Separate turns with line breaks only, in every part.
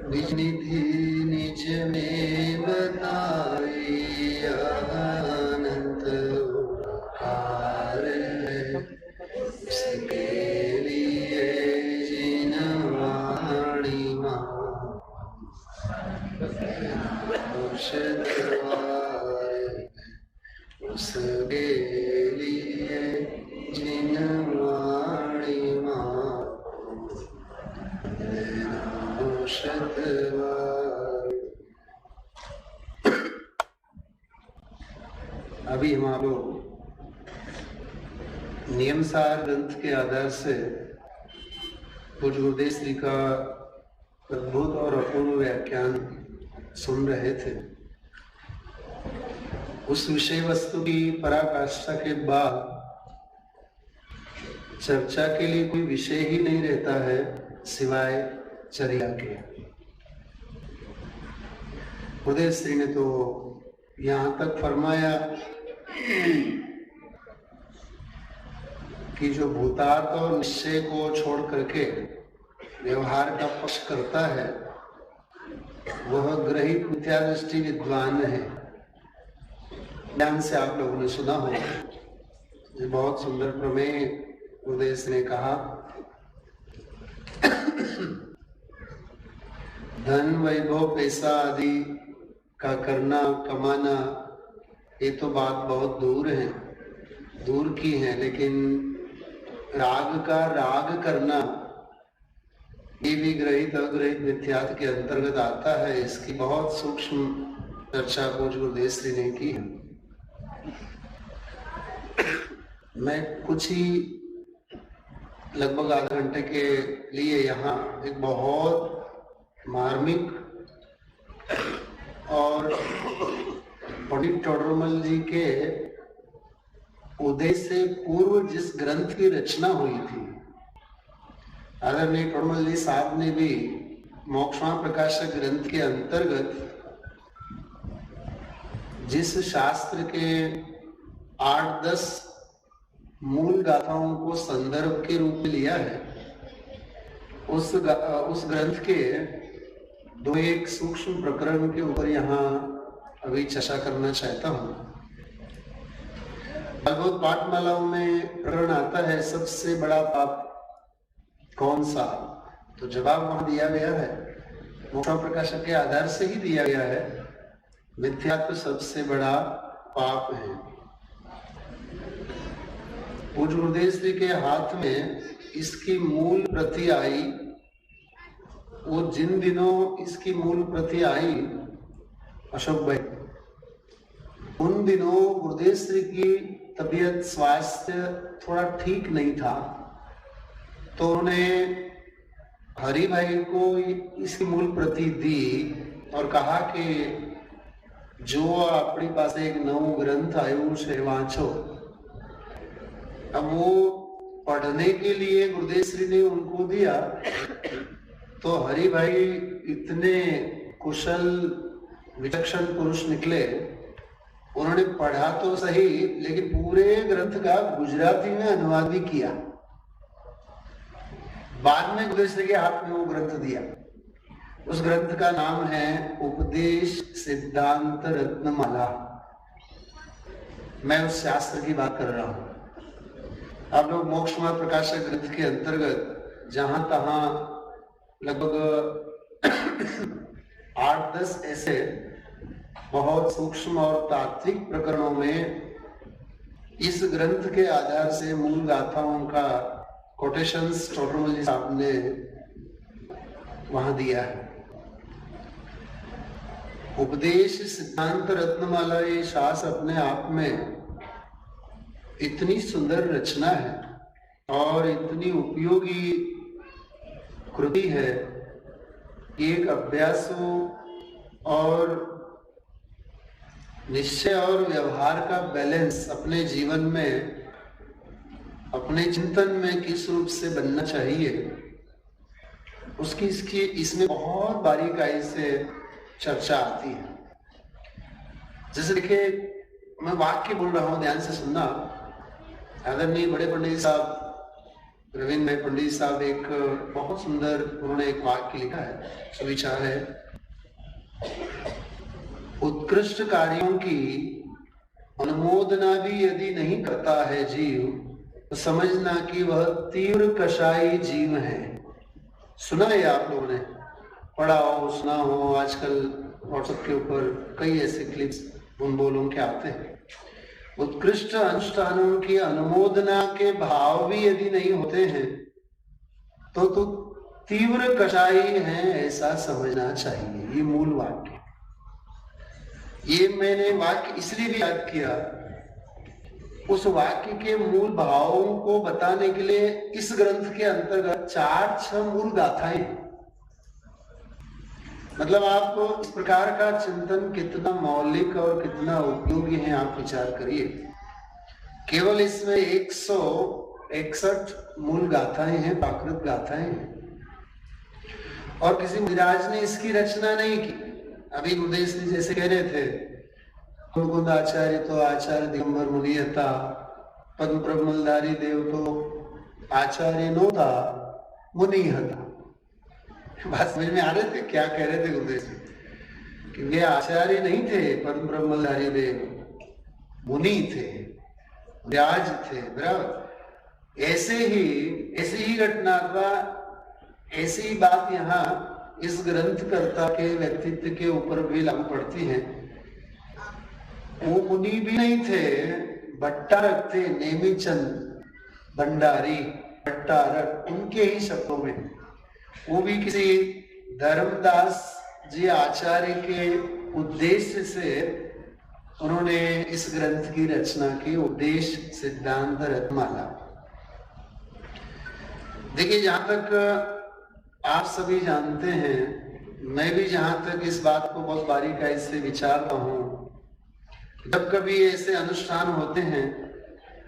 निज निधि निज में बताई अनंत उपकार है, उसके लिए जिन वाणी उसके लिए जिन वाणी अभी हम आप लोग नियमसार ग्रंथ के आधार से पूज्य गुरुदेव श्री का अद्भुत और अपूर्व व्याख्यान सुन रहे थे। उस विषय वस्तु की पराकाष्ठा के बाद चर्चा के लिए कोई विषय ही नहीं रहता है सिवाय चर्या के। गुरुदेव श्री ने तो यहाँ तक फरमाया कि जो भूतार्थ और निश्चय को छोड़ करके व्यवहार का पक्ष करता है वह ग्रहित मिथ्या दृष्टि विद्वान है। ध्यान से आप लोगों ने सुना होगा, ये बहुत सुंदर प्रमेय गुरुदेव ने कहा। धन वैभव पैसा आदि का करना कमाना ये तो बात बहुत दूर की है, लेकिन राग का राग करना ये भी ग्रहित अग्रहित मिथ्यात्व के अंतर्गत आता है। इसकी बहुत सूक्ष्म चर्चा पूज्य गुरुदेव श्री ने की है। मैं कुछ ही लगभग आधे घंटे के लिए यहाँ एक बहुत मार्मिक और पंडित टोडरमल जी के उदय से पूर्व जिस ग्रंथ की रचना हुई थी, आदरणीय टोडरमल जी साहब ने भी मोक्षमा प्रकाशक ग्रंथ के अंतर्गत जिस शास्त्र के 8-10 मूल गाथाओं को संदर्भ के रूप में लिया है, उस ग्रंथ के 2-1 सूक्ष्म प्रकरण के ऊपर यहाँ अभी चर्चा करना चाहता हूँ। भागवत पाठमालाओं में प्रकरण आता है सबसे बड़ा पाप कौन सा, तो जवाब वहां दिया गया है, मोक्षमा प्रकाशक के आधार से ही दिया गया है, मिथ्यात्व सबसे बड़ा पाप है। पूज्य गुरुदेव श्री के हाथ में इसकी मूल प्रति आई, वो जिन दिनों इसकी मूल प्रति आई अशोक भाई, उन दिनों गुरुदेव श्री की तबीयत स्वास्थ्य थोड़ा ठीक नहीं था, तो उन्होंने हरि भाई को इसकी मूल प्रति दी और कहा कि जो अपनी पास एक नव ग्रंथ आयु से वांचो। अब वो पढ़ने के लिए गुरुदेव श्री ने उनको दिया, तो हरि भाई इतने कुशल विचक्षण पुरुष निकले, उन्होंने पढ़ा तो सही लेकिन पूरे ग्रंथ का गुजराती में अनुवाद भी किया। बाद में गुरुदेव श्री के हाथ में वो ग्रंथ दिया। उस ग्रंथ का नाम है उपदेश सिद्धांत रत्नमाला। मैं उस शास्त्र की बात कर रहा हूं। आप लोग मोक्षमा प्रकाशक ग्रंथ के अंतर्गत जहां तहां लगभग 8-10 ऐसे बहुत सूक्ष्म और तात्विक प्रकरणों में इस ग्रंथ के आधार से मूल गाथाओं का कोटेशंस टोडरमल जी साहब ने वहां दिया है। उपदेश सिद्धांत रत्नमाला ये शास्त्र अपने आप में इतनी सुंदर रचना है और इतनी उपयोगी कृति है कि एक अभ्यासों और निश्चय और व्यवहार का बैलेंस अपने जीवन में, अपने चिंतन में किस रूप से बनना चाहिए, उसकी इसमें बहुत बारीकाई से चर्चा आती है। जैसे देखिए, मैं वाक्य बोल रहा हूं, ध्यान से सुनना। आदरणीय बड़े पंडित साहब रविंद्र भाई पंडित साहब एक बहुत सुंदर उन्होंने एक वाक्य लिखा है, सुविचार है, उत्कृष्ट कार्यों की अनुमोदना भी यदि नहीं करता है जीव तो समझना कि वह तीव्र कषाई जीव है। सुना है आप लोगों ने, पढ़ा हो, सुना हो, आजकल व्हाट्सएप के ऊपर कई ऐसे क्लिप्स उन बोलों के आते हैं। उत्कृष्ट अनुष्ठानों की अनुमोदना के भाव भी यदि नहीं होते हैं तो तीव्र कषाई है, ऐसा समझना चाहिए। ये मूल वाक्य, ये मैंने वाक्य इसलिए भी याद किया, उस वाक्य के मूल भावों को बताने के लिए इस ग्रंथ के अंतर्गत 4-6 मूल गाथाएं, मतलब आप इस प्रकार का चिंतन कितना मौलिक और कितना उपयोगी है, आप विचार करिए। केवल इसमें 161 मूल गाथाएं हैं, प्राकृत गाथाएं हैं, और किसी मुनिराज ने इसकी रचना नहीं की। अभी गुरुदेव जी जैसे कह रहे थे, मुकुंद आचार्य तो आचार्य दिगंबर मुनि था, पद्म प्रबलधारी देव तो आचार्य नो था, मुनि था। बात समझ में आ रहे थे क्या कह रहे थे गुरुदेव जी? कि वे आचार्य नहीं थे, पद्म ब्रह्मधारी देव मुनि थे, व्याज थे, बराबर। ऐसे ही घटना अथवा ऐसी ही बात यहाँ इस ग्रंथकर्ता के व्यक्तित्व के ऊपर भी लागू पड़ती है। वो मुनि भी नहीं थे, भट्टारक थे, नेमीचंद भंडारी भट्टारक, उनके ही शब्दों में। वो भी किसी धर्मदास जी आचार्य के उद्देश्य से उन्होंने इस ग्रंथ की रचना की, उद्देश्य सिद्धांत रत्नमाला। देखिए, जहां तक आप सभी जानते हैं, मैं भी जहां तक इस बात को बहुत बारीकाई से विचारता हूं, जब कभी ऐसे अनुष्ठान होते हैं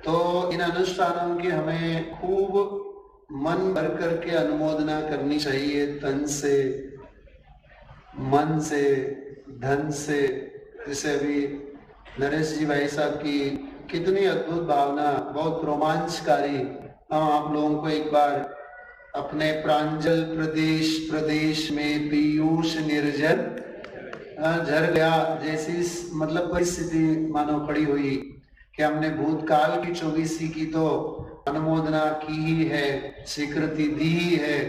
तो इन अनुष्ठानों की हमें खूब मन भर करके अनुमोदना करनी चाहिए, तन से, मन से, धन से। जैसे अभी नरेश जी भाई साहब की कितनी अद्भुत भावना, बहुत रोमांचकारी। हम आप लोगों को एक बार अपने प्रांजल प्रदेश में पीयूष निर्जर झर गया जैसी मतलब परिस्थिति मानो खड़ी हुई कि हमने भूतकाल की 24वीं की तो अनुमोदना की ही है, स्वीकृति दी ही है,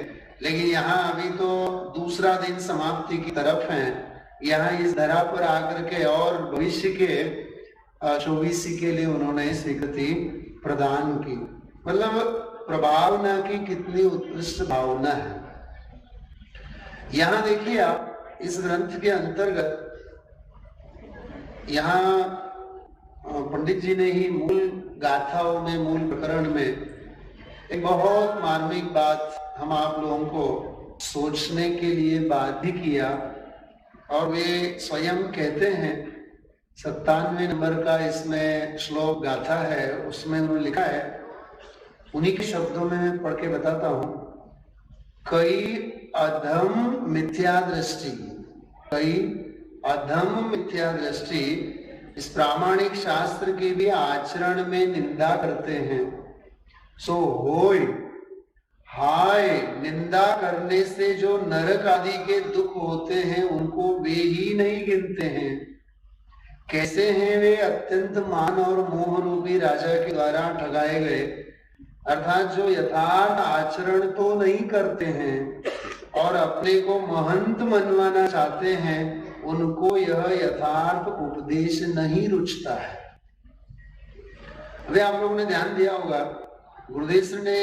लेकिन यहाँ अभी तो दूसरा दिन समाप्ति की तरफ है। यहाँ इस धरा पर आकर के और भविष्य के 24वीं के लिए उन्होंने स्वीकृति प्रदान की। मतलब प्रभावना की कितनी उत्कृष्ट भावना है। यहाँ देखिए आप, इस ग्रंथ के अंतर्गत यहाँ पंडित जी ने ही मूल गाथाओं में, मूल प्रकरण में एक बहुत मार्मिक बात हम आप लोगों को सोचने के लिए बाध्य किया, और वे स्वयं कहते हैं, 97 नंबर का इसमें श्लोक गाथा है, उसमें उन्होंने लिखा है, उन्हीं के शब्दों में मैं पढ़ के बताता हूं। कई अधम मिथ्या दृष्टि, कई अधम मिथ्या दृष्टि इस प्रामाणिक शास्त्र की भी आचरण में निंदा करते हैं। सो होय हाय, निंदा करने से जो नरक आदि के दुख होते हैं उनको वे ही नहीं गिनते हैं। कैसे हैं वे अत्यंत मान और मोह रूपी राजा के द्वारा ठगाए गए, अर्थात जो यथार्थ आचरण तो नहीं करते हैं और अपने को महंत मनवाना चाहते हैं, उनको यह यथार्थ उपदेश नहीं रुचता है। अभी आप लोगों ने ध्यान दिया होगा, गुरुदेव ने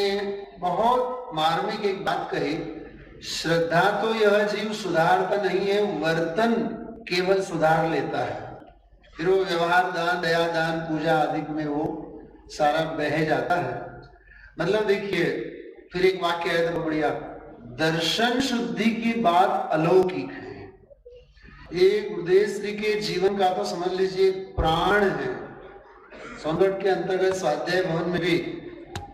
बहुत मार्मिक एक बात कही, श्रद्धा तो यह जीव सुधारता नहीं है, वर्तन केवल सुधार लेता है। फिर वो व्यवहार दान, दया दान, पूजा आदि में वो सारा बह जाता है। मतलब देखिए, फिर एक वाक्य है तो बढ़िया, दर्शन शुद्धि की बात अलौकिक है। ये गुरुदेव श्री के जीवन का तो समझ लीजिए प्राण है। सोनगढ़ के अंतर्गत स्वाध्याय भवन में भी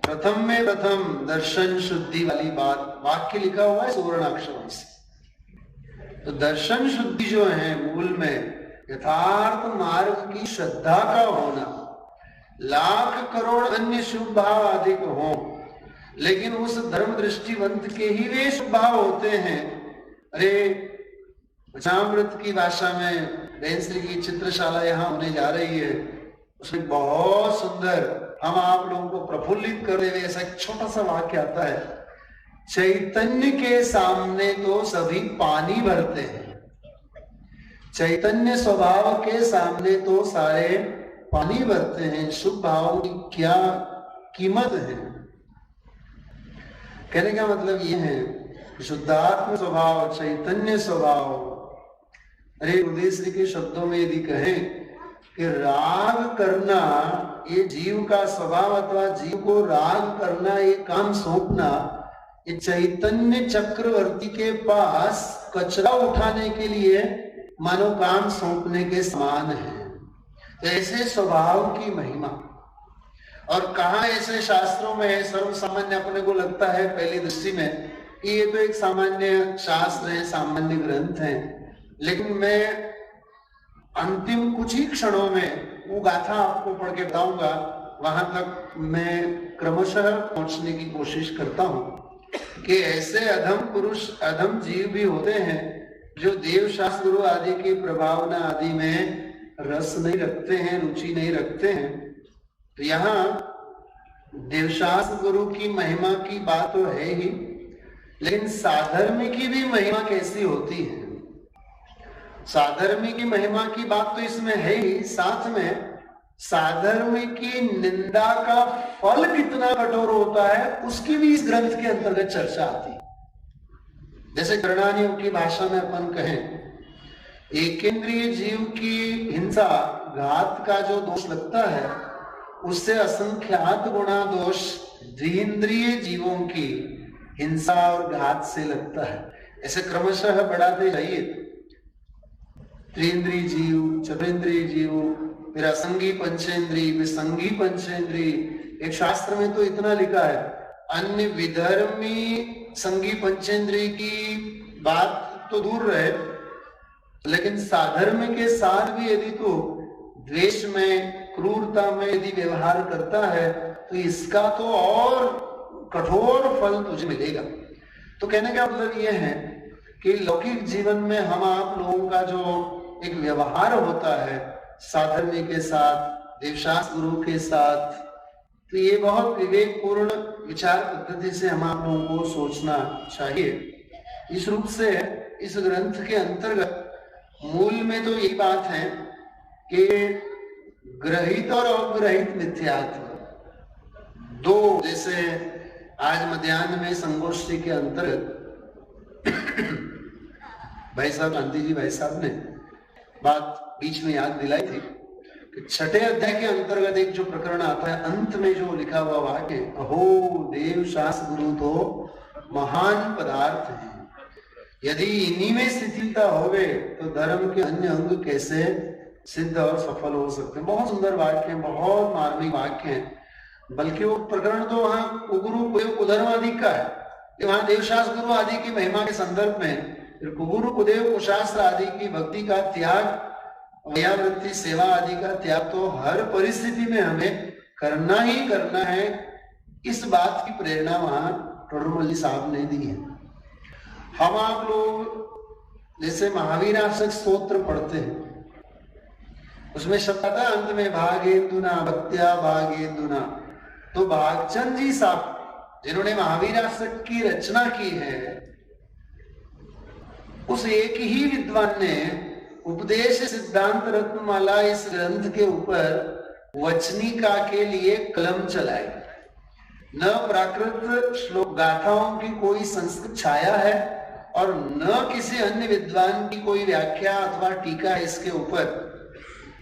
प्रथम दर्शन शुद्धि वाली बात वाक्य लिखा हुआ है सुवर्णाक्षरों से। तो दर्शन शुद्धि जो है मूल में यथार्थ मार्ग की श्रद्धा का होना, लाख करोड़ अन्य शुभ भाव अधिक हो, लेकिन उस धर्म दृष्टिवंत के ही वे शुभ भाव होते हैं। अरे वचनामृत की भाषा में बहन श्री की चित्रशाला यहाँ होने जा रही है, उसमें बहुत सुंदर हम आप लोगों को प्रफुल्लित कर रहे ऐसा एक छोटा सा वाक्य आता है, चैतन्य के सामने तो सभी पानी भरते हैं, चैतन्य स्वभाव के सामने तो सारे पानी भरते हैं, शुभ भावों की क्या कीमत है। कहने का मतलब ये है शुद्धात्म स्वभाव, चैतन्य स्वभाव। अरे उदय श्री के शब्दों में यदि कहें कि राग करना ये जीव का स्वभाव अथवा जीव को राग करना ये काम सौंपना, ये चैतन्य चक्रवर्ती के पास कचरा उठाने के लिए मानो काम सौंपने के समान है। ऐसे स्वभाव की महिमा, और कहा ऐसे शास्त्रों में है, सर्व सामान्य अपने को लगता है पहली दृष्टि में कि ये तो एक सामान्य शास्त्र है, सामान्य ग्रंथ है, लेकिन मैं अंतिम कुछ ही क्षणों में वो गाथा आपको पढ़ के बताऊंगा, वहां तक मैं क्रमशः पहुंचने की कोशिश करता हूं कि ऐसे अधम पुरुष, अधम जीव भी होते हैं जो देव शास्त्र गुरु आदि की प्रभावना आदि में रस नहीं रखते हैं, रुचि नहीं रखते हैं। तो यहाँ देवशास्त्र गुरु की महिमा की बात तो है ही, लेकिन साधर्मी की भी महिमा कैसी होती है, साधर्मी की महिमा की बात तो इसमें है ही, साथ में साधर्मी की निंदा का फल कितना कठोर होता है उसकी भी इस ग्रंथ के अंतर्गत चर्चा आती है। जैसे गणनानियों की भाषा में अपन कहें, एकेंद्रिय जीव की हिंसा, घात का जो दोष लगता है, उससे असंख्यात गुणा दोष द्विइंद्रिय जीवों की हिंसा और घात से लगता है। ऐसे क्रमशः बढ़ाते जाइए, त्रिइंद्रिय जीव, चतुरिंद्रिय जीव, फिर असंगी पंचेंद्रिय, फिर संगी पंचेंद्रिय। एक शास्त्र में तो इतना लिखा है, अन्य विधर्मी संगी पंचेंद्रिय की बात तो दूर रहे, लेकिन साधर्म के साथ भी यदि तो द्वेष में, क्रूरता में यदि व्यवहार करता है तो इसका तो और कठोर फल तुझे मिलेगा। तो कहने का मतलब यह है कि लौकिक जीवन में हम आप लोगों का जो एक व्यवहार होता है साधर्मी के साथ, देवशास्त्र गुरु के साथ, तो ये बहुत विवेकपूर्ण विचार पद्धति से हम आप लोगों को सोचना चाहिए। इस रूप से इस ग्रंथ के अंतर्गत मूल में तो यही बात है कि ग्रहित और अग्रहित मिथ्यात्व दो, जैसे आज मध्याह्न में संगोष्ठी के अंतर्गत भाई साहब, गांधी जी भाई साहब ने बात बीच में याद दिलाई थी कि छठे अध्याय के अंतर्गत एक जो प्रकरण आता है, अंत में जो लिखा हुआ वाक्य, अहो देव शास्त्र गुरु तो महान पदार्थ है, यदि इन्हीं में शिथिलता होवे तो धर्म के अन्य अंग कैसे सिद्ध और सफल हो सकते हैं। बहुत सुंदर वाक्य है, बहुत मार्मिक वाक्य है। बल्कि वो प्रकरण तो वहां कुगुरु कुधर्म आदि का है, वहां देवशास्त्र गुरु आदि की महिमा के संदर्भ में फिर कुगुरु कुदेव कुशास्त्र आदि की भक्ति का त्याग, वैयावृत्ति सेवा आदि का त्याग तो हर परिस्थिति में हमें करना ही करना है। इस बात की प्रेरणा वहां टोडरमल जी साहब ने दी है। हम आप लोग जैसे महावीराशक स्तोत्र पढ़ते हैं, उसमें शब्द आता है अंत में भागेंदुना भक्त्या भागेंदुना। तो भागचंद जी साहब जिन्होंने महावीराशक की रचना की है, उस एक ही विद्वान ने उपदेश सिद्धांत रत्नमाला इस ग्रंथ के ऊपर वचनिका के लिए कलम चलाई। न प्राकृत श्लोक गाथाओं की कोई संस्कृत छाया है और न किसी अन्य विद्वान की कोई व्याख्या अथवा टीका है इसके ऊपर।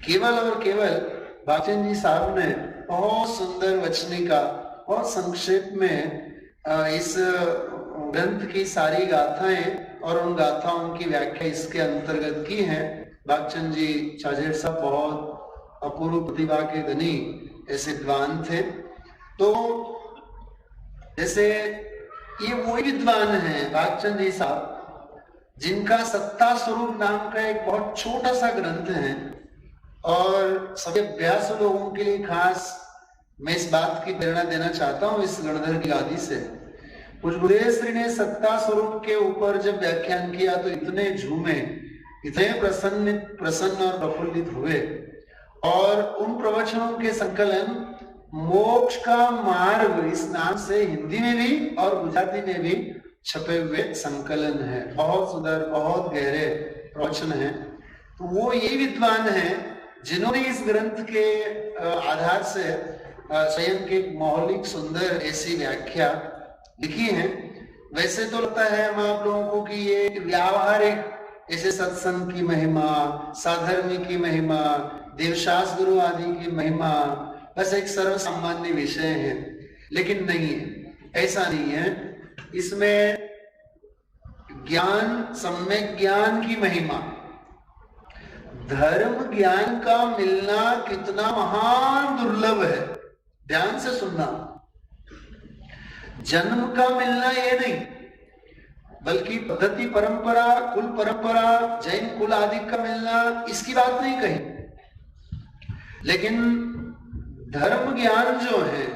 केवल और केवल भागचंद जी साहब ने बहुत सुंदर वचनिका, बहुत संक्षेप में इस ग्रंथ की सारी गाथाएं और उन गाथाओं की व्याख्या इसके अंतर्गत की है। भागचंद जी छाजेड़ साहब बहुत अपूर्व प्रतिभा के धनी ऐसे विद्वान थे। तो जैसे ये वही विद्वान हैं भागचंद जी साहब, जिनका सत्ता स्वरूप नाम का एक बहुत छोटा सा ग्रंथ है और सभी अभ्यास लोगों के लिए खास मैं इस बात की प्रेरणा देना चाहता हूं इस गणधर की गादी से। पूज्य गुरुदेव श्री ने सत्ता स्वरूप के ऊपर जब व्याख्यान किया तो इतने झूमे, इतने प्रसन्न और प्रफुल्लित हुए, और उन प्रवचनों के संकलन मोक्ष का मार्ग इस नाम से हिंदी में भी और गुजराती में भी छपे हुए संकलन है। बहुत सुंदर, बहुत गहरे प्रवचन है। तो वो ये विद्वान हैं जिन्होंने इस ग्रंथ के आधार से स्वयं की मौलिक सुंदर ऐसी व्याख्या लिखी है। वैसे तो लगता है हम आप लोगों को कि ये व्यावहारिक ऐसे सत्संग की महिमा, साधर्मी की महिमा, देवशास गुरु आदि की महिमा बस एक सर्व सामान्य विषय है, लेकिन नहीं है, ऐसा नहीं है। इसमें ज्ञान, सम्यक ज्ञान की महिमा, धर्म ज्ञान का मिलना कितना महान दुर्लभ है, ध्यान से सुनना। जन्म का मिलना ये नहीं, बल्कि पद्धति परंपरा, कुल परंपरा, जैन कुल आदि का मिलना, इसकी बात नहीं कही, लेकिन धर्म ज्ञान जो है,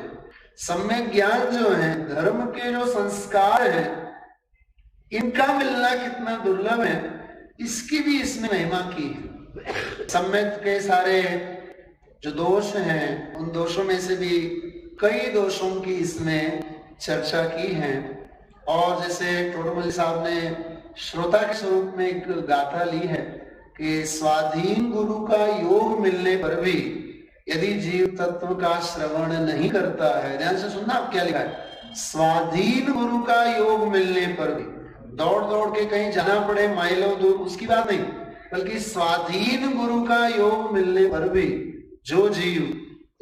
सम्यक ज्ञान जो है, धर्म के जो संस्कार है, इनका मिलना कितना दुर्लभ है, इसकी भी इसने महिमा की है। सम्यक के सारे जो दोष हैं, उन दोषों में से भी कई दोषों की इसमें चर्चा की है। और जैसे टोडरमल साहब ने श्रोता के स्वरूप में एक गाथा ली है कि स्वाधीन गुरु का योग मिलने पर भी यदि जीव तत्व का श्रवण नहीं करता है, ध्यान से सुनना आप क्या लिखा है, स्वाधीन गुरु का योग मिलने पर भी, दौड़ दौड़ के कहीं जाना पड़े माइलों दूर, उसकी बात नहीं, बल्कि स्वाधीन गुरु का योग मिलने पर भी जो जीव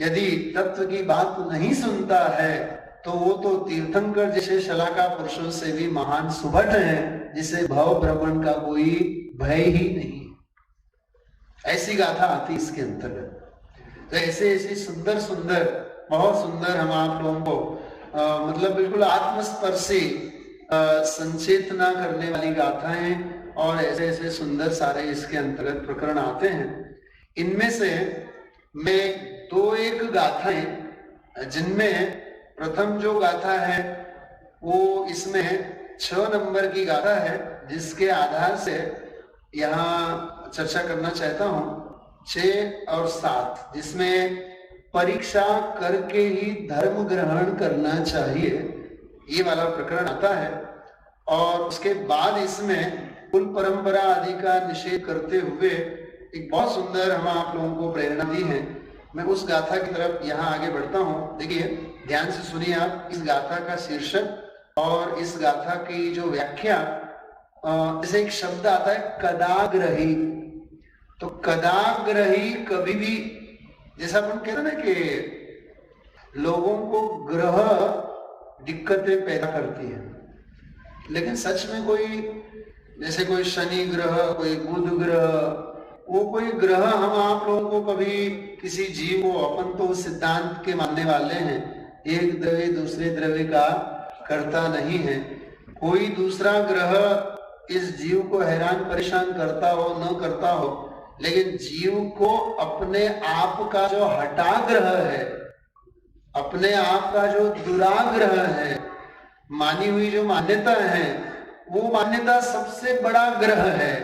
यदि तत्व की बात नहीं सुनता है तो वो तो तीर्थंकर जैसे शलाका पुरुषों से भी महान सुभट है, जिसे भव भ्रमण का कोई भय ही नहीं। ऐसी गाथा आती इसके अंतर्गत। तो ऐसे ऐसी सुंदर सुंदर, बहुत सुंदर हम आप लोगों को मतलब बिल्कुल आत्मस्पर्शी संचेतना करने वाली गाथाएं और ऐसे ऐसे सुंदर सारे इसके अंतर्गत प्रकरण आते हैं। इनमें से मैं दो एक गाथाएं, जिनमें प्रथम जो गाथा है वो इसमें 6 नंबर की गाथा है, जिसके आधार से यहाँ चर्चा करना चाहता हूँ। 6 और 7, जिसमें परीक्षा करके ही धर्म ग्रहण करना चाहिए, ये वाला प्रकरण आता है। और उसके बाद इसमें कुल परंपरा आदि का निषेध करते हुए एक बहुत सुंदर हम आप लोगों को प्रेरणा दी है। मैं उस गाथा की तरफ यहाँ आगे बढ़ता हूँ। देखिए, ध्यान से सुनिए आप इस गाथा का शीर्षक और इस गाथा की जो व्याख्या। जैसे एक शब्द आता है कदाग्रही, तो कदाग्रही कभी भी, जैसा अपन कहते हैं ना कि लोगों को ग्रह दिक्कतें पैदा करती है, लेकिन सच में कोई, जैसे कोई शनि ग्रह, कोई बुध ग्रह, वो कोई ग्रह हम आप लोगों को कभी किसी जीव को, अपन तो सिद्धांत के मानने वाले हैं, एक द्रव्य दूसरे द्रव्य का करता नहीं है। कोई दूसरा ग्रह इस जीव को हैरान परेशान करता हो न करता हो, लेकिन जीव को अपने आप का जो हटाग्रह है, अपने आप का जो दुराग्रह है, मानी हुई जो मान्यता है, वो मान्यता सबसे बड़ा ग्रह है,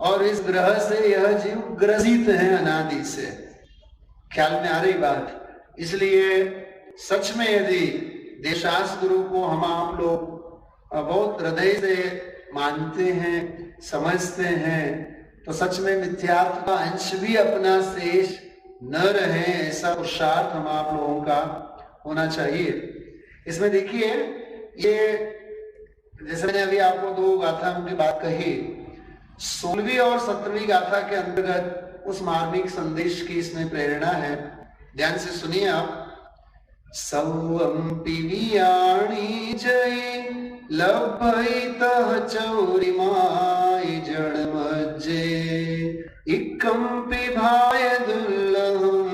और इस ग्रह से यह जीव ग्रसित है अनादि से। ख्याल में आ रही बात? इसलिए सच में यदि देवशास गुरु को हम आप लोग बहुत हृदय से मानते हैं, समझते हैं, तो सच में मिथ्यात्व का अंश भी अपना शेष न रहे, ऐसा पुरुषार्थ हम आप लोगों का होना चाहिए। इसमें देखिए, ये जैसे मैंने अभी आपको 2 गाथाओं की बात कही, 16वीं और 17वीं गाथा के अंतर्गत उस मार्मिक संदेश की इसमें प्रेरणा है। ध्यान से सुनिए आप। सौवम पिवियाणी जय लभैतः चौरिमाय जड़मज्जे इक्कं पिभाय दुर्लभं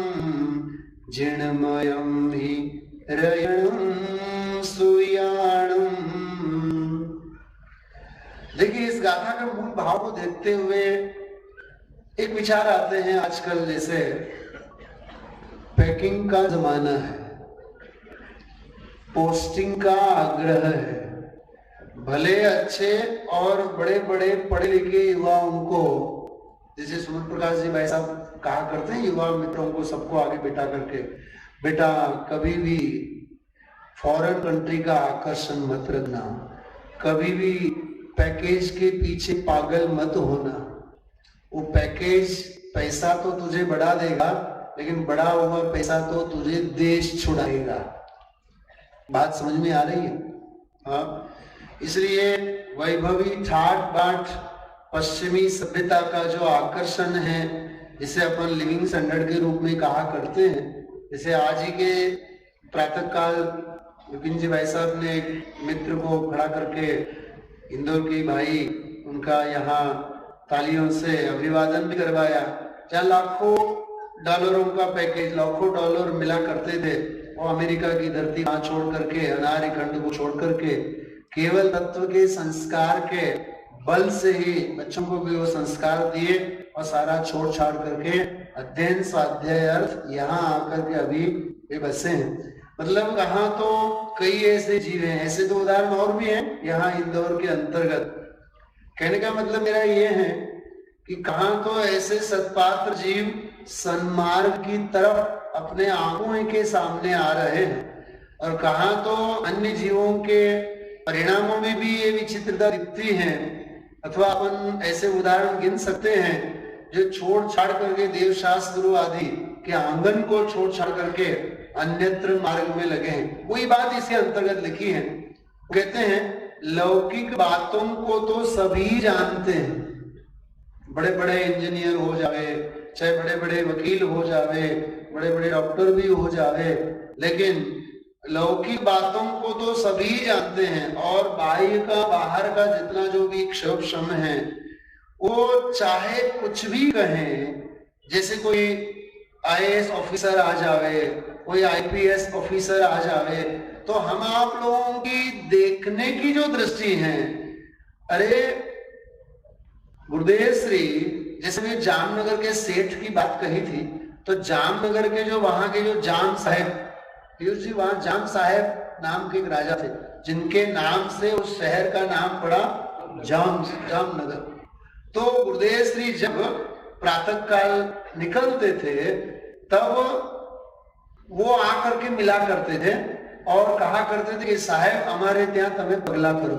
जिणमयं हि रयणं सुयाणं। देखिए, इस गाथा का मूल भाव को देखते हुए एक विचार आते हैं आजकल, जैसे पैकिंग का जमाना है, पोस्टिंग का आग्रह है। भले अच्छे और बड़े बड़े पढ़े लिखे युवाओं को, जैसे सुमन प्रकाश जी भाई साहब कहा करते हैं युवा मित्रों को सबको आगे बैठा करके, बेटा कभी भी फॉरेन कंट्री का आकर्षण मत रखना, कभी भी पैकेज के पीछे पागल मत होना। वो पैकेज पैसा तो तुझे बढ़ा देगा, लेकिन बढ़ा हुआ पैसा तो तुझे देश छुड़ाएगा। बात समझ में आ रही है? हाँ, इसलिए वैभवी ठाट बाट पश्चिमी सभ्यता का जो आकर्षण है, जिसे अपन लिविंग स्टैंडर्ड के रूप में कहा करते हैं, जैसे आज ही के प्रातः काल विपिन जी भाई साहब ने एक मित्र को खड़ा करके इंदौर के भाई उनका यहाँ तालियों से अभिवादन भी करवाया, जहाँ लाखों डॉलरों का पैकेज, लाखों डॉलर मिला करते थे। वो अमेरिका की धरती वहां छोड़ करके, अनार्य खंड को छोड़ करके, केवल तत्व के संस्कार के बल से ही बच्चों को भी वो संस्कार दिए और सारा छोड़ छाड़ करके अध्ययन स्वाध्याय अर्थ यहाँ आकर के अभी वे बसे हैं। मतलब कहाँ तो कई ऐसे जीव हैं, ऐसे तो उदाहरण और भी हैं यहाँ इंदौर के अंतर्गत। कहने का मतलब मेरा ये है कि कहाँ तो ऐसे सत्पात्र जीव सन्मार्ग की तरफ अपने आंखों के सामने आ रहे हैं, और कहाँ तो अन्य जीवों के परिणामों में भी ये विचित्रता दिखती है। अथवा अपन ऐसे उदाहरण गिन सकते हैं जो छोड़ छाड़ करके देवशास्त्र आदि के आंगन को छोड़ छाड़ करके अन्यत्र मार्ग में लगे हैं। वही बात इसी अंतर्गत लिखी है। कहते हैं लौकिक बातों को तो सभी जानते हैं, बड़े बड़े इंजीनियर हो जावे, चाहे बड़े बड़े वकील हो जावे, बड़े बड़े डॉक्टर भी हो जावे, लेकिन लौकिक बातों को तो सभी जानते हैं। और बाह्य का, बाहर का जितना जो भी क्षोभ श्रम है, वो चाहे कुछ भी कहें, जैसे कोई आईएएस ऑफिसर आ जावे, कोई आईपीएस ऑफिसर आ जावे, तो हम आप लोगों की देखने की जो दृष्टि है, अरे गुरुदेव श्री जैसे भी जामनगर के सेठ की बात कही थी, तो जामनगर के जो वहां के जो जाम साहेब, पीयूष जी वहां जाम साहेब नाम के एक राजा थे, जिनके नाम से उस शहर का नाम पड़ा जामनगर। तो गुरुदेव श्री जब प्रातः काल निकलते थे तब वो आकर के मिला करते थे और कहा करते थे कि साहेब हमारे ત્યાં તમે पगला करो,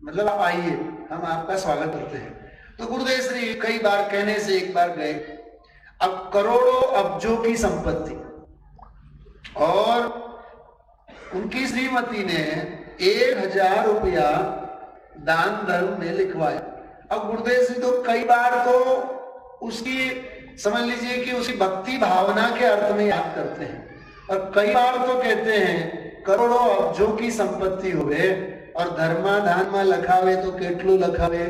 मतलब आप आइए, हम आपका स्वागत करते हैं। तो गुरुदेव श्री कई बार कहने से एक बार गए। अब करोड़ों अब्जों की संपत्ति, और उनकी श्रीमती ने 1000 रुपया दान धर्म में लिखवाया। अब गुरुदेव श्री तो कई बार तो उसकी समझ लीजिए कि उसकी भक्ति भावना के अर्थ में याद करते हैं, और कई बार तो कहते हैं करोड़ों अब्जों की संपत्ति हुए और धर्मा धानमा लखावे तो केटलू लखावे,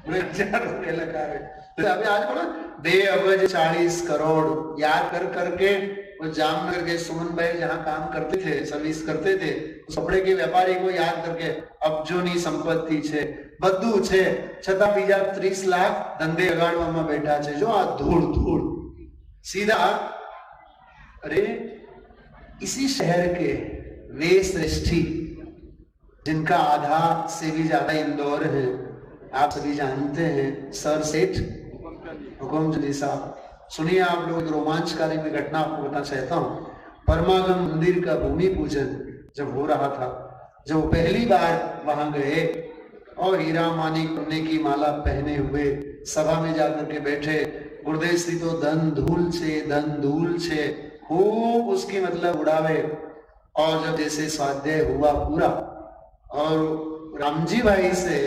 1000 रुपये लखावे। तो अभी आज बोला 2 अब्ज 40 करोड़ याद कर करके वो जामनगर के सुमन भाई जहाँ काम करते थे, सर्विस करते थे, कपड़े के व्यापारी को याद करके अब्जोनी संपत्ति छे, બધું છે છતાં બીજા 30 લાખ ધંધે લગાડવામાં બેઠા છે। જો આ ધૂળ ધૂળ सीधा। अरे इसी शहर के वे श्रेष्ठी जिनका आधा से भी ज्यादा इंदौर है, आप सभी जानते हैं, सर सेठ हुकुमचंद साहब। सुनिए आप लोग, रोमांचकारी में घटना आपको बताना चाहता हूँ। परमागम मंदिर का भूमि पूजन जब हो रहा था, जब वो पहली बार वहां गए और हीरा मानिक पुण्य की माला पहने हुए सभा में जाकर के बैठे, गुरुदेव श्री तो धन धूल छे खूब उसकी मतलब उड़ावे। और जब जैसे स्वाध्याय हुआ पूरा और रामजी भाई से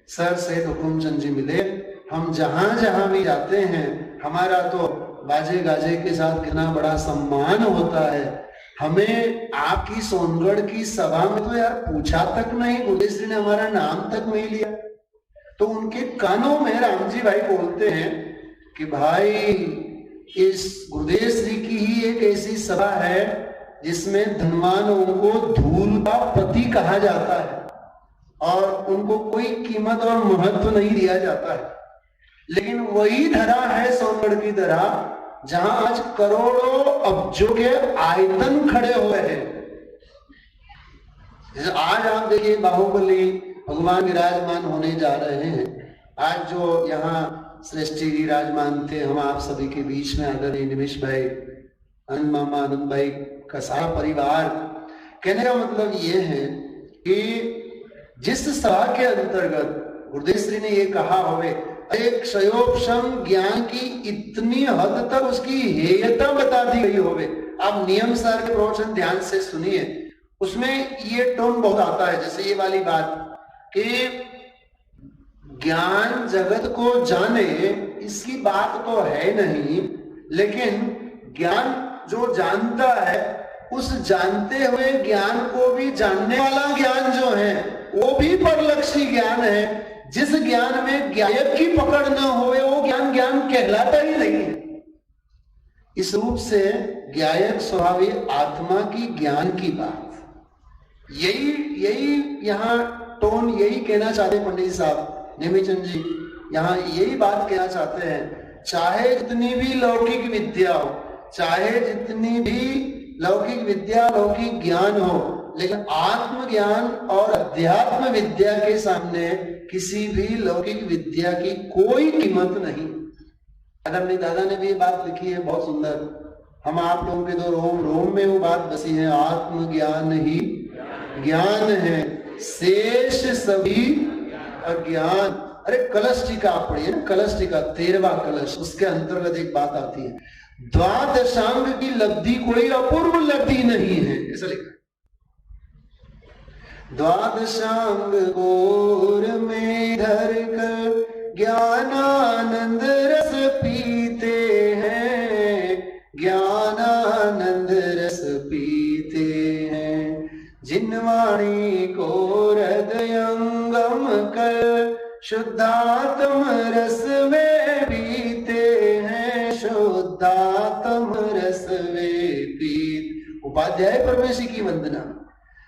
सर सेठ हुकुमचंद जी मिले, हम जहां जहां भी जाते हैं हमारा तो बाजे गाजे के साथ कितना बड़ा सम्मान होता है। हमें आपकी सोनगढ़ की सभा में तो यार पूछा तक नहीं, गुरुदेव श्री ने हमारा नाम तक नहीं लिया। तो उनके कानों में रामजी भाई बोलते हैं कि भाई इस गुरुदेव श्री की ही एक ऐसी सभा है जिसमें धनवानों को धूल का पति कहा जाता है और उनको कोई कीमत और महत्व नहीं दिया जाता है। लेकिन वही धरा है सोनगढ़ की तरह जहां आज करोड़ों अब्जों के आयतन खड़े हुए हैं। आज आप देखिए बाहुबली भगवान विराजमान होने जा रहे हैं। आज जो यहाँ सृष्टि विराजमान थे, हम आप सभी के बीच में आदरणीय निमिष भाई, आनंद मामा, आनंद भाई का सारा परिवार। कहने का मतलब ये है कि जिस सभा के अंतर्गत गुरुदेव श्री ने ये कहा होवे, एक क्षयोपशम ज्ञान की इतनी हद तक उसकी हेयता बता दी गई होवे। आप नियम सार के प्रवचन ध्यान से सुनिए, उसमें ये टोन बहुत आता है। जैसे ये वाली बात कि ज्ञान जगत को जाने, इसकी बात तो है नहीं, लेकिन ज्ञान जो जानता है उस जानते हुए ज्ञान को भी जानने वाला ज्ञान जो है वो भी परलक्षी ज्ञान है। जिस ज्ञान में ज्ञायक की पकड़ न होवे वो ज्ञान ज्ञान कहलाता ही नहीं है। इस रूप से ज्ञायक स्वभावी आत्मा की ज्ञान की बात, यही यहाँ टोन यही कहना चाहते पंडित साहब नेमीचंद जी, यहाँ यही बात कहना चाहते हैं। चाहे जितनी भी लौकिक विद्या हो, चाहे जितनी भी लौकिक विद्या लौकिक ज्ञान हो, लेकिन आत्मज्ञान और अध्यात्म विद्या के सामने किसी भी लौकिक विद्या की कोई कीमत नहीं। आदरणीय दादा ने भी ये बात लिखी है बहुत सुंदर। हम आप लोगों के तो रोम रोम में वो बात बसी है, आत्मज्ञान ही ज्ञान है, शेष सभी अज्ञान। अरे कलश टीका आप पढ़िए ना, कलश टीका 13वां कलश, उसके अंतर्गत एक बात आती है, द्वादशांग की लब्धि कोई अपूर्व लब्धि नहीं है, ऐसा लिखा। द्वादशांग गोर में धर कर ज्ञानानंद रस पीते हैं, ज्ञानानंद रस पीते हैं। जिन वाणी को हृदयंगम कर शुद्धात्म रस वे पीते हैं, शुद्धात्म रस वे पीत। उपाध्याय परमेशी की वंदना।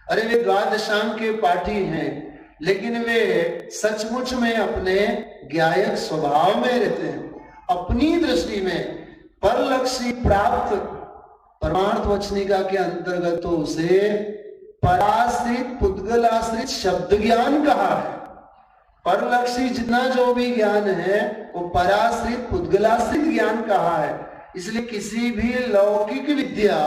अरे वे द्वादशांग के पाठी हैं, लेकिन वे सचमुच में अपने ज्ञायक स्वभाव में रहते हैं। अपनी दृष्टि में परलक्षी प्राप्त परमार्थ वचनिका के अंतर्गत तो उसे पराश्रित पुद्गलाश्रित शब्द ज्ञान कहा है। परलक्षी जितना जो भी ज्ञान है वो पराश्रित पुद्गलाश्रित ज्ञान कहा है। इसलिए किसी भी लौकिक विद्या,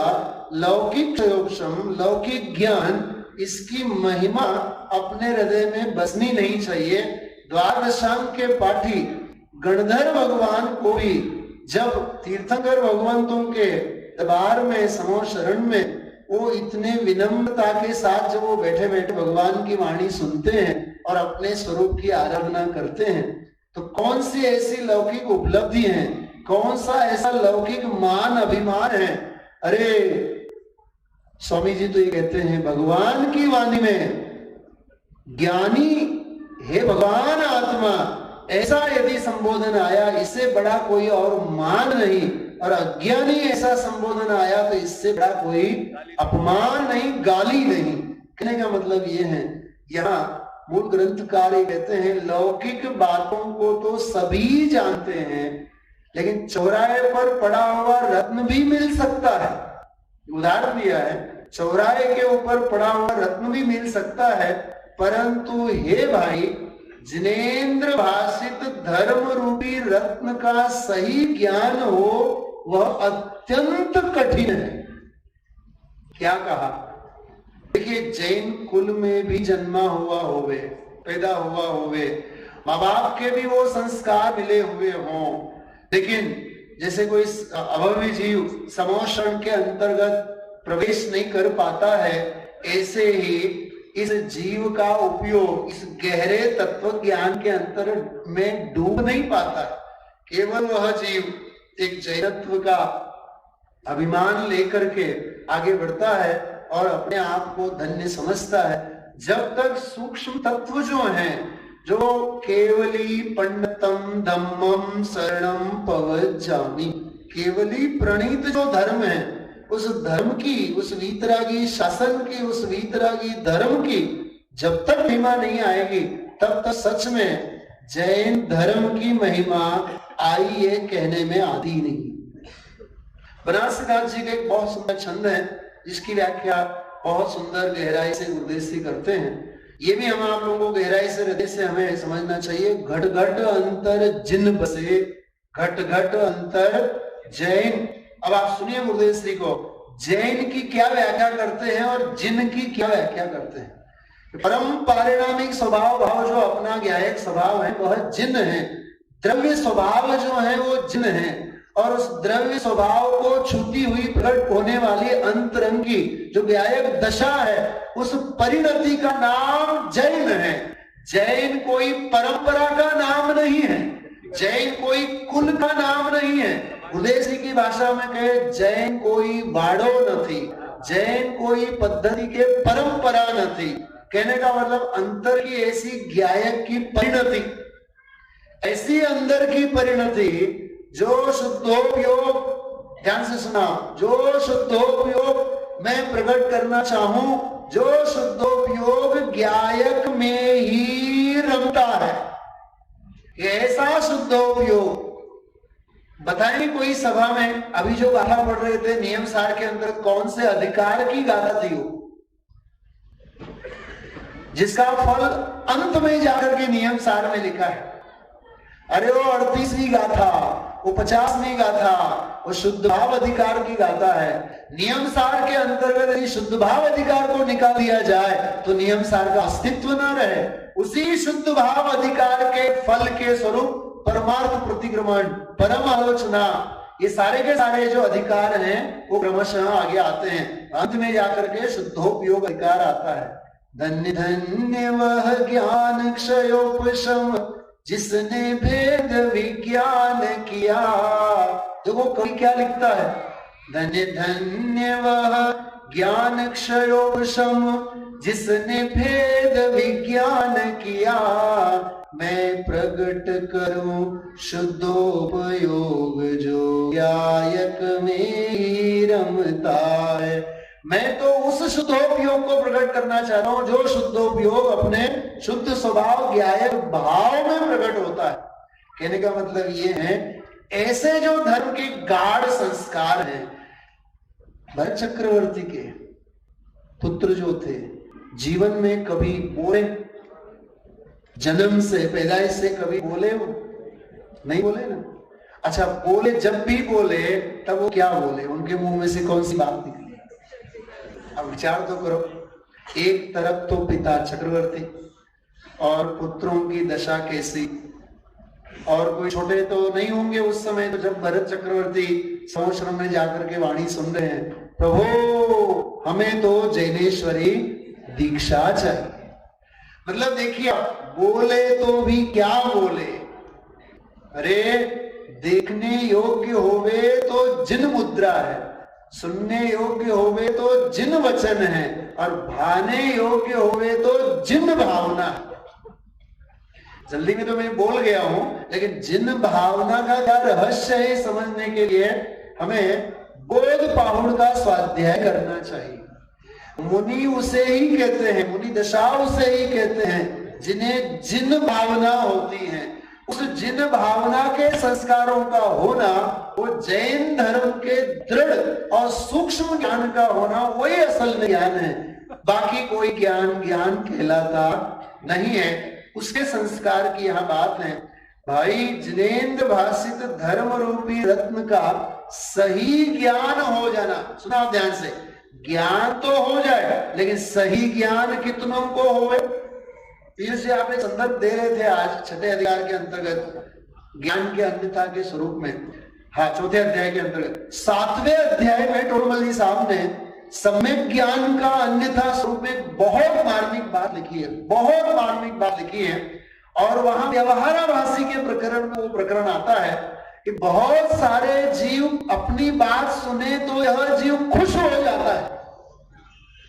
लौकिक क्षयोपशम, लौकिक ज्ञान, इसकी महिमा अपने हृदय में बसनी नहीं चाहिए। द्वादशांग के पाठी गणधर भगवान को भी जब तीर्थंकर भगवंतों के दरबार में समो शरण में वो इतने विनम्रता के साथ जब वो बैठे बैठे भगवान की वाणी सुनते हैं और अपने स्वरूप की आराधना करते हैं, तो कौन सी ऐसी लौकिक उपलब्धि है, कौन सा ऐसा लौकिक मान अभिमान है। अरे स्वामी जी तो ये कहते हैं, भगवान की वाणी में ज्ञानी हे भगवान आत्मा, ऐसा यदि संबोधन आया इससे बड़ा कोई और मान नहीं, और अज्ञानी ऐसा संबोधन आया तो इससे बड़ा कोई अपमान नहीं, गाली नहीं। कहने का मतलब ये है, यहाँ मूल ग्रंथकार ये कहते हैं लौकिक बातों को तो सभी जानते हैं, लेकिन चौराहे पर पड़ा हुआ रत्न भी मिल सकता है। उदाहरण दिया है, चौराहे के ऊपर पड़ा हुआ रत्न भी मिल सकता है, परंतु हे भाई, जिनेन्द्र भाषित धर्म रूपी रत्न का सही ज्ञान हो वह अत्यंत कठिन है। क्या कहा? देखिए, जैन कुल में भी जन्मा हुआ होवे, पैदा हुआ होवे, माँ बाप के भी वो संस्कार मिले हुए हों, लेकिन जैसे कोई अभव्य जीव समोषण के अंतर्गत प्रवेश नहीं कर पाता है, ऐसे ही इस जीव का उपयोग इस गहरे तत्व ज्ञान के अंतर में डूब नहीं पाता। केवल वह जीव एक जैनत्व का अभिमान लेकर के आगे बढ़ता है और अपने आप को धन्य समझता है। जब तक सूक्ष्म तत्व जो हैं, जो केवली पंडितम धम्मम शरणम पवज्जामि, केवली प्रणीत जो धर्म है, उस धर्म की, उस वीतरागी शासन की, उस वीतरागी धर्म की जब तक महिमा नहीं आएगी, तब तक सच में जैन धर्म की महिमा आई ये कहने में आती नहीं। बनारसीदास जी का एक बहुत सुंदर छंद है जिसकी व्याख्या बहुत सुंदर गहराई से गुरुदेव जी करते हैं। ये भी हम आप लोगों को गहराई से हृदय से हमें समझना चाहिए। घट घट अंतर जिन बसे, घट घट अंतर जैन। अब आप सुनिए गुरुदेव श्री को, जैन की क्या व्याख्या करते हैं और जिन की क्या व्याख्या करते हैं। परम पारिणामिक स्वभाव भाव जो अपना ज्ञायक स्वभाव है वह जिन है, द्रव्य स्वभाव जो है वो जिन है, और उस द्रव्य स्वभाव को छूती हुई प्रकट होने वाली अंतरंगी जो ज्ञायक दशा है उस परिणति का नाम जैन है। जैन कोई परंपरा का नाम नहीं है, जैन कोई कुल का नाम नहीं है। उदेसी की भाषा में कहे जैन कोई वाड़ो नहीं, जैन कोई पद्धति के परंपरा नहीं। कहने का मतलब अंतर की ऐसी ज्ञायक की परिणति, ऐसी अंदर की परिणति जो शुद्धोपयोग, ध्यान से सुना, जो शुद्धोपयोग मैं प्रकट करना चाहूं, जो शुद्धोपयोग ज्ञायक में ही रमता है, ऐसा शुद्धोपयोग। बताएंगे कोई सभा में अभी जो गाथा पढ़ रहे थे नियम सार के अंदर कौन से अधिकार की गाथा थी वो, जिसका फल अंत में जाकर के नियम सार में लिखा है। अरे वो 38वीं गाथा, वो 50वीं गाथा, वो शुद्ध भाव अधिकार की गाथा है। नियम सार के अंतर्गत यदि शुद्ध भाव अधिकार को निकाल दिया जाए तो नियम सार का अस्तित्व न रहे। उसी शुद्ध भाव अधिकार के फल के स्वरूप परमार्थ प्रतिक्रमण, परम आलोचना, ये सारे के सारे जो अधिकार हैं वो क्रमशः आगे आते हैं। अंत में जाकर के शुद्धोपयोग अधिकार आता है। धन्य धन्य वह ज्ञान क्षयोपशम जिसने भेद विज्ञान किया। देखो कवि क्या लिखता है, धन्य धन्य वह ज्ञान क्षयोपशम जिसने भेद विज्ञान किया। मैं प्रकट करूं शुद्धोपयोग जो ज्ञायक में ही रमता है। मैं तो उस शुद्धोपयोग को प्रकट करना चाह रहा हूं जो शुद्धोपयोग अपने शुद्ध स्वभाव ज्ञायक भाव में प्रकट होता है। कहने का मतलब ये है, ऐसे जो धर्म के गाढ़ संस्कार हैं, भरत चक्रवर्ती के पुत्र जो थे जीवन में कभी बोले, जन्म से पैदाइश से कभी बोले वो नहीं बोले ना। अच्छा बोले, जब भी बोले तब वो क्या बोले, उनके मुंह में से कौन सी बात निकली। अब विचार तो करो, एक तरफ तो पिता चक्रवर्ती और पुत्रों की दशा कैसी, और कोई छोटे तो नहीं होंगे उस समय। तो जब भरत चक्रवर्ती सौश्रम में जाकर के वाणी सुन रहे हैं, प्रभु हमें तो जैनेश्वरी दीक्षा चाहिए। मतलब देखिए बोले तो भी क्या बोले, अरे देखने योग्य होवे तो जिन मुद्रा है, सुनने योग्य होवे तो जिन वचन है, और भाने योग्य होवे तो जिन भावना है। जल्दी में तो मैं बोल गया हूं, लेकिन जिन भावना का क्या रहस्य है समझने के लिए हमें बोध पाहुड़ का स्वाध्याय करना चाहिए। मुनि उसे ही कहते हैं, मुनि दशा उसे ही कहते हैं जिन्हें जिन भावना होती है। उस जिन भावना के संस्कारों का होना, वो जैन धर्म के दृढ़ और सूक्ष्म ज्ञान का होना, वही असल ज्ञान है। बाकी कोई ज्ञान ज्ञान कहलाता नहीं है। उसके संस्कार की यहां बात है। भाई जिनेन्द्र भाषित धर्म रूपी रत्न का सही ज्ञान हो जाना, सुना ध्यान से, ज्ञान तो हो जाए लेकिन सही ज्ञान कितनों को होवे। पीर जी आप एक संदर्भ दे रहे थे आज छठे अधिकार के अंतर्गत ज्ञान के अन्यथा के स्वरूप में, हाँ चौथे अध्याय के अंतर्गत 7वें अध्याय में टोडरमल जी साहब ने सम्यक ज्ञान का अन्यथा स्वरूप में बहुत मार्मिक बात लिखी है, बहुत मार्मिक बात लिखी है। और वहां व्यवहाराभासी के प्रकरण में वो प्रकरण आता है कि बहुत सारे जीव अपनी बात सुने तो यह जीव खुश हो जाता है,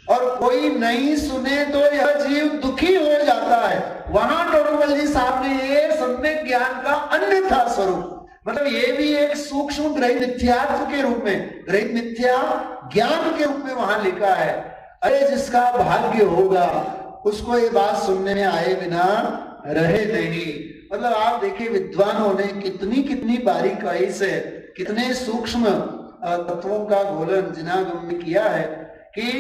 और कोई नहीं सुने तो यह जीव दुखी हो जाता है। वहां टोडरमल जी साहब ने ये सम्यक ज्ञान का अन्यथा स्वरूप, मतलब ये भी एक सूक्ष्म ग्रहित मिथ्यात्व के रूप में, ग्रहित मिथ्या ज्ञान के रूप में वहां लिखा है। अरे जिसका भाग्य होगा उसको ये बात सुनने में आए बिना रहे नहीं। मतलब आप देखिए विद्वानों ने कितनी कितनी बारीकाई से, कितने सूक्ष्म तत्वों का घोलन जिनागम में किया है कि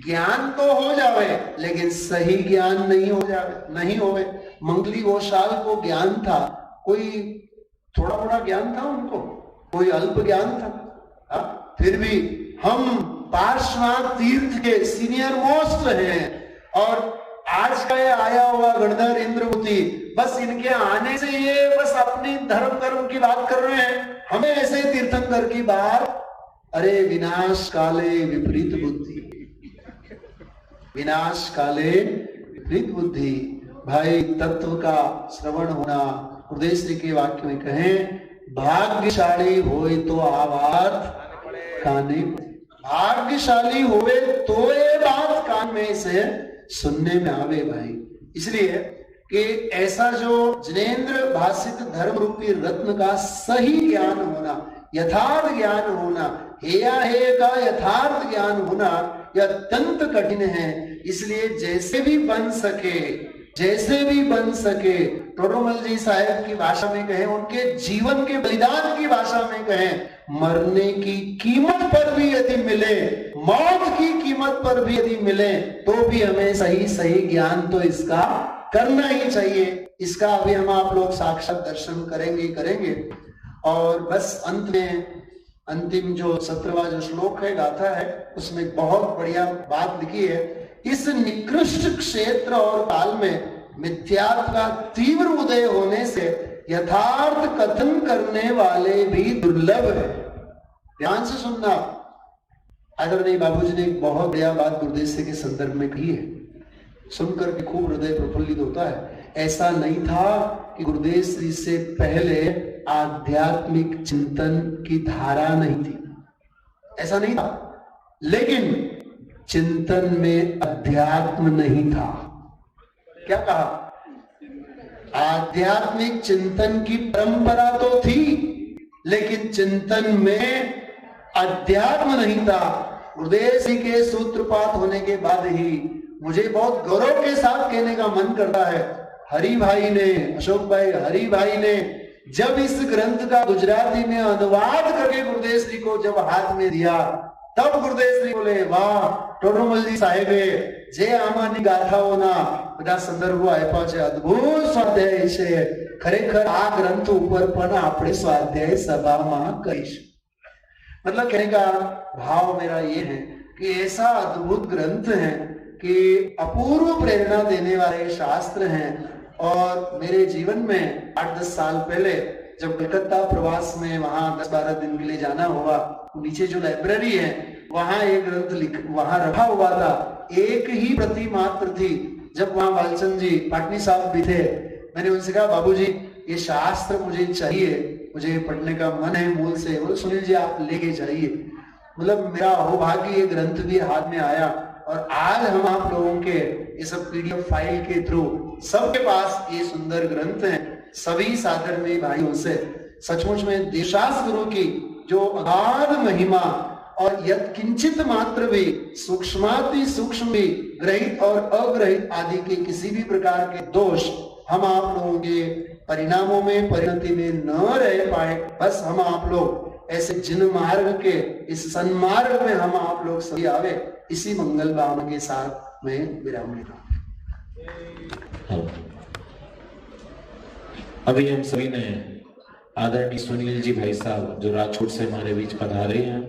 ज्ञान तो हो जावे लेकिन सही ज्ञान नहीं होवे। मंगली घोषाल को ज्ञान था, कोई थोड़ा मोड़ा ज्ञान था उनको, कोई अल्प ज्ञान था। फिर भी हम पार्श्वनाथ तीर्थ के सीनियर मोस्ट हैं और आज का ये आया हुआ गणधर इंद्रमूर्ति, बस इनके आने से ये बस अपनी धर्म कर्म की बात कर रहे हैं, हमें ऐसे तीर्थंकर की बात। अरे विनाश काले विपरीत बुद्धि, विनाश काले विपरीत बुद्धि। भाई तत्व का श्रवण होना, हृदय श्री के वाक्य में कहें भाग्यशाली होए तो आवाज काने, भाग्यशाली होवे तो ये बात कान में से सुनने में आवे भाई। इसलिए कि ऐसा जो जिनेंद्र भाषित धर्म रूपी रत्न का सही ज्ञान होना, यथार्थ ज्ञान होना, हेया हे का यथार्थ ज्ञान होना यह अत्यंत कठिन है। इसलिए जैसे भी बन सके टोडरमल जी साहब की भाषा में कहें, उनके जीवन के बलिदान की भाषा में कहें, मरने की कीमत पर भी यदि मिले, मौत की कीमत पर भी यदि मिले, तो भी हमें सही ज्ञान तो इसका करना ही चाहिए। इसका अभी हम आप लोग साक्षात दर्शन करेंगे। और बस अंत में अंतिम जो 17वां जो श्लोक है, गाथा है, उसमें बहुत बढ़िया बात लिखी है। इस निकृष्ट क्षेत्र और काल में मिथ्यात्व का तीव्र उदय होने से यथार्थ कथन करने वाले भी दुर्लभ है। ध्यान से सुनना। आदरणीय बाबूजी ने एक बहुत बढ़िया बात गुरुदेव के संदर्भ में कही है, सुनकर के खूब हृदय प्रफुल्लित होता है। ऐसा नहीं था कि गुरुदेव श्री से पहले आध्यात्मिक चिंतन की धारा नहीं थी, ऐसा नहीं था, लेकिन चिंतन में अध्यात्म नहीं था। क्या कहा? आध्यात्मिक चिंतन की परंपरा तो थी, लेकिन चिंतन में अध्यात्म नहीं था। गुरुदेव जी के सूत्रपात होने के बाद ही मुझे बहुत गौरव के साथ कहने का मन करता है, हरि भाई ने, अशोक भाई, हरि भाई ने जब इस ग्रंथ का गुजराती में अनुवाद करके गुरुदेव जी को जब हाथ में दिया, तब गुरुदेव श्री बोले, वाह टोडरमल जी साहेबे જે આમાંની ગાથાઓના બધા સંદર્ભો આપ્યા છે, અદ્ભુત સ્વાધ્યાય છે। ખરેખર આ ગ્રંથ ઉપર પણ આપણે સ્વાધ્યાય સભામાં કરીશું। मतलब कहने का भाव मेरा ये है कि ऐसा अद्भुत ग्रंथ है कि अपूर्व प्रेरणा देने वाले शास्त्र हैं। और मेरे जीवन में 8-10 साल पहले जब कलकत्ता प्रवास में वहां 10-12 दिन के लिए जाना हुआ, नीचे जो लाइब्रेरी है वहां एक ग्रंथ वहां रखा हुआ था, एक ही प्रति मात्र थी। जब वहां बालचंद जी पाटनी साहब भी थे, मैंने उनसे कहा बाबूजी ये शास्त्र मुझे चाहिए, मुझे पढ़ने का मन है मूल से। बोले सुनील जी आप लेके जाइए। मतलब मेरा अहोभाग्य ये ग्रंथ भी हाथ में आया और आज हम आप लोगों के ये सब पीडीएफ फाइल के थ्रू सबके पास ये सुंदर ग्रंथ है। सभी साधर्मी भाइयों से सचमुच में देशास गुरु की जो अगाध महिमा और यत्किंचित मात्र भी सूक्ष्माति सूक्ष्म भी ग्रहित और अग्रहित आदि के किसी भी प्रकार के दोष हम आप लोगों के परिणामों में, परिणति में न रह पाए। बस हम आप लोग ऐसे जिन मार्ग के इस सन्मार्ग में हम आप लोग सभी आवे, इसी मंगल भावना के साथ में विराम लेता हूं।
अभी हम सभी ने आदरणीय सुनील जी भाई साहब जो राजकोट से हमारे बीच पधारे हैं,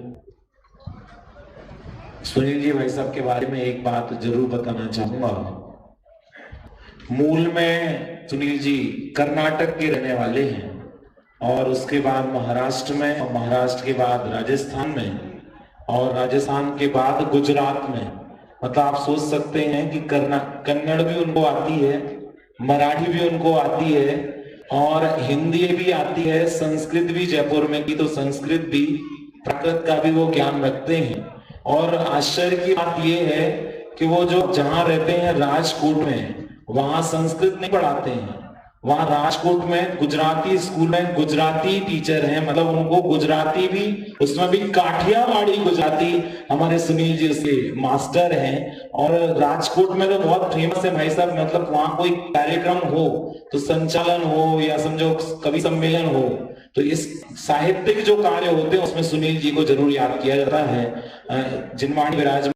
सुनील जी भाई साहब के बारे में एक बात जरूर बताना चाहूंगा। मूल में सुनील जी कर्नाटक के रहने वाले हैं और उसके बाद महाराष्ट्र में, और महाराष्ट्र के बाद राजस्थान में, और राजस्थान के बाद गुजरात में। मतलब आप सोच सकते हैं कि कन्नड़ भी उनको आती है, मराठी भी उनको आती है और हिंदी भी आती है, संस्कृत भी जयपुर में की तो संस्कृत भी, प्राकृत का भी वो ज्ञान रखते हैं। और आश्चर्य की बात ये है कि वो जो जहां रहते हैं राजकोट में, वहां संस्कृत नहीं पढ़ाते हैं, वहां राजकोट में गुजराती स्कूल में गुजराती टीचर हैं। मतलब उनको गुजराती भी, उसमें भी काठियावाड़ी गुजराती हमारे सुनील जी उसके मास्टर हैं। और राजकोट में तो बहुत फेमस है भाई साहब। मतलब वहां कोई कार्यक्रम हो तो संचालन हो या समझो कवि सम्मेलन हो तो इस साहित्यिक जो कार्य होते हैं उसमें सुनील जी को जरूर याद किया जाता है। जिनवाणी विराजमान